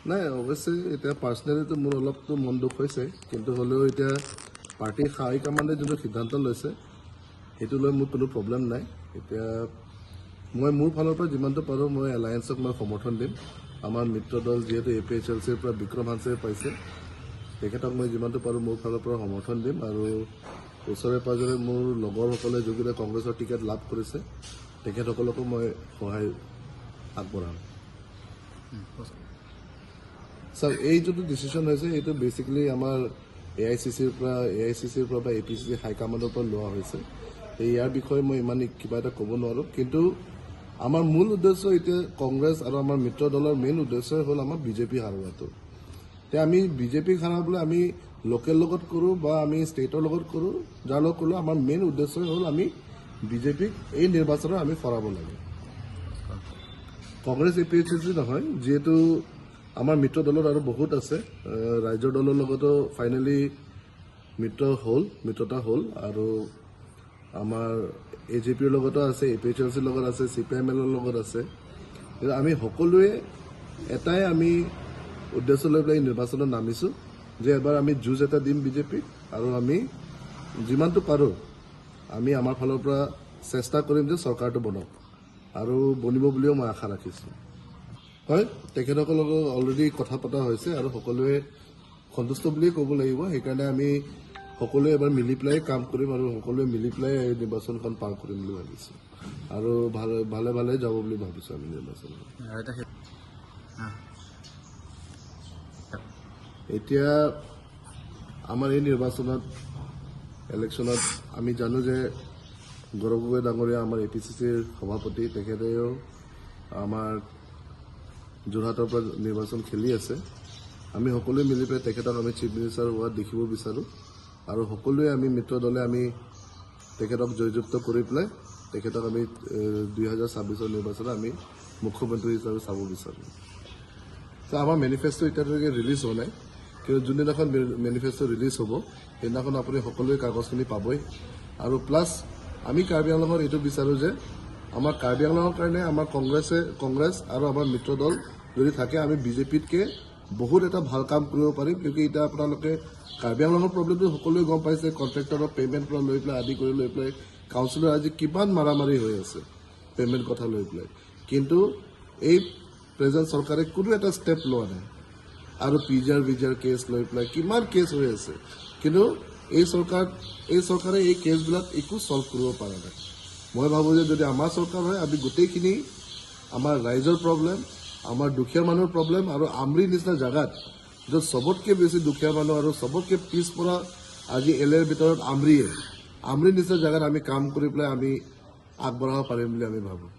নাই অৱশ্যে এতিয়া পাৰ্চনেলিটো মোৰ অলপতো মন দুখ হৈছে, কিন্তু হ'লেও এতিয়া পাৰ্টীৰ হাই কমাণ্ডে যোনটো সিদ্ধান্ত লৈছে সেইটো লৈ মোৰ কোনো প্ৰব্লেম নাই। এতিয়া মই মোৰ ফালৰ পৰা যিমানটো পাৰোঁ মই এলায়েন্সক মই সমৰ্থন দিম। আমাৰ মিত্ৰ দল যিহেতু APHLCৰ পৰা বিক্ৰম হাঞ্চে পাইছে, তেখেতক মই যিমানটো পাৰোঁ মোৰ ফালৰ পৰা সমৰ্থন দিম। আৰু ওচৰে পাঁজৰে মোৰ লগৰসকলে যোনকেইটা কংগ্ৰেছৰ টিকেট লাভ কৰিছে তেখেতসকলকো মই সহায় আগবঢ়াম। চাওক, এই যোনটো ডিচিশ্যন হৈছে এইটো বেচিকেলি আমাৰ AICCৰ পৰা বা APCC হাইকমাণ্ডৰ পৰা লোৱা হৈছে। ইয়াৰ বিষয়ে মই ইমান কিবা এটা ক'ব নোৱাৰোঁ, কিন্তু আমাৰ মূল উদ্দেশ্য এতিয়া কংগ্ৰেছ আৰু আমাৰ মিত্ৰ দলৰ মেইন উদ্দেশ্য হ'ল আমাৰ বিজেপি হাৰোৱাটো। এতিয়া আমি বিজেপিক হাৰাবলৈ আমি লোকেল লগত কৰোঁ বা আমি ষ্টেটৰ লগত কৰোঁ, যাৰ লগত কৰোঁ, আমাৰ মেইন উদ্দেশ্য হ'ল আমি বিজেপিক এই নিৰ্বাচনত আমি হৰাব লাগে। কংগ্ৰেছ APHLC নহয়, যিহেতু আমাৰ মিত্ৰ দলত আৰু বহুত আছে। ৰাইজৰ দলৰ লগতো ফাইনেলি মিত্ৰতা হ'ল আৰু আমাৰ AJPৰ লগতো আছে, APHLCৰ লগত আছে, CPIML লগত আছে। আমি সকলোৱে এটাই আমি উদ্দেশ্য লৈ পেলাই নিৰ্বাচনত নামিছোঁ যে এবাৰ আমি যুঁজ এটা দিম বিজেপিক, আৰু আমি যিমানটো পাৰোঁ আমি আমাৰ ফালৰ পৰা চেষ্টা কৰিম যে চৰকাৰটো বনক, আৰু বনিব বুলিও মই আশা ৰাখিছোঁ। হয়, তেখেতসকলৰ লগত অলৰেডি কথা পতা হৈছে আৰু সকলোৱে সন্তুষ্ট বুলিয়ে ক'ব লাগিব। সেইকাৰণে আমি সকলোৱে এবাৰ মিলি পেলাই কাম কৰিম আৰু সকলোৱে মিলি পেলাই এই নিৰ্বাচনখন পাৰ কৰিম বুলি ভাবিছোঁ, আৰু ভালে ভালে যাব বুলি ভাবিছোঁ আমি নিৰ্বাচন। এতিয়া আমাৰ এই নিৰ্বাচনত ইলেকশ্যনত আমি জানো যে গৌৰৱ গগৈ ডাঙৰীয়া আমাৰ APCCৰ সভাপতি, তেখেতেও আমাৰ যোৰহাটৰ পৰা নিৰ্বাচন খেলি আছে। আমি সকলোৱে মিলি পেলাই তেখেতক আমি চিফ মিনিষ্টাৰ হোৱাত দেখিব বিচাৰোঁ, আৰু সকলোৱে আমি মিত্ৰ দলে আমি তেখেতক জয়যুক্ত কৰি পেলাই তেখেতক আমি 2026 নিৰ্বাচনত আমি মুখ্যমন্ত্ৰী হিচাপে চাব বিচাৰোঁ। আমাৰ মেনিফেষ্টো এতিয়ালৈকে ৰিলিজ হোৱা নাই, কিন্তু যোনদিনাখন মেনিফেষ্টো ৰিলিজ হ'ব সেইদিনাখন আপুনি সকলোৱে কাগজখিনি পাবই। আৰু প্লাছ আমি কাৰ্বি আংলঙত এইটো বিচাৰোঁ যে আমাৰ কাৰ্বি আংলঙৰ কাৰণে আমাৰ কংগ্ৰেছ আৰু আমাৰ মিত্ৰ দল যদি থাকে, আমি বিজেপিতকৈ বহুত এটা ভাল কাম কৰিব পাৰিম। কিয়কি এতিয়া আপোনালোকে কাৰ্বি আংলঙৰ প্ৰব্লেমটো সকলোৱে গম পাইছে, কণ্ট্ৰেক্টৰৰ পে'মেণ্ট পৰা লৈ পেলাই আদি কৰি লৈ পেলাই কাউন্সিলৰ আজি কিমান মাৰামাৰি হৈ আছে পে'মেণ্ট কথা লৈ পেলাই, কিন্তু এই প্ৰেজেণ্ট চৰকাৰে কোনো এটা ষ্টেপ লোৱা নাই। আৰু PGR কেছ লৈ পেলাই কিমান কেছ হৈ আছে, কিন্তু এই চৰকাৰে এই কেছবিলাক একো ছল্ভ কৰিব পৰা নাই। মই ভাবোঁ যে যদি আমাৰ চৰকাৰ হয়, আমি গোটেইখিনি আমাৰ ৰাইজৰ প্ৰব্লেম, আমাৰ দুখীয়া মানুহৰ প্ৰব্লেম, আৰু আমৰিৰ নিচিনা জেগাত য'ত চবতকৈ বেছি দুখীয়া মানুহ আৰু চবতকৈ পিছপৰা আজি LAৰ ভিতৰত আমৰিৰ নিচিনা জেগাত আমি কাম কৰি পেলাই আমি আগবঢ়াব পাৰিম বুলি আমি ভাবোঁ।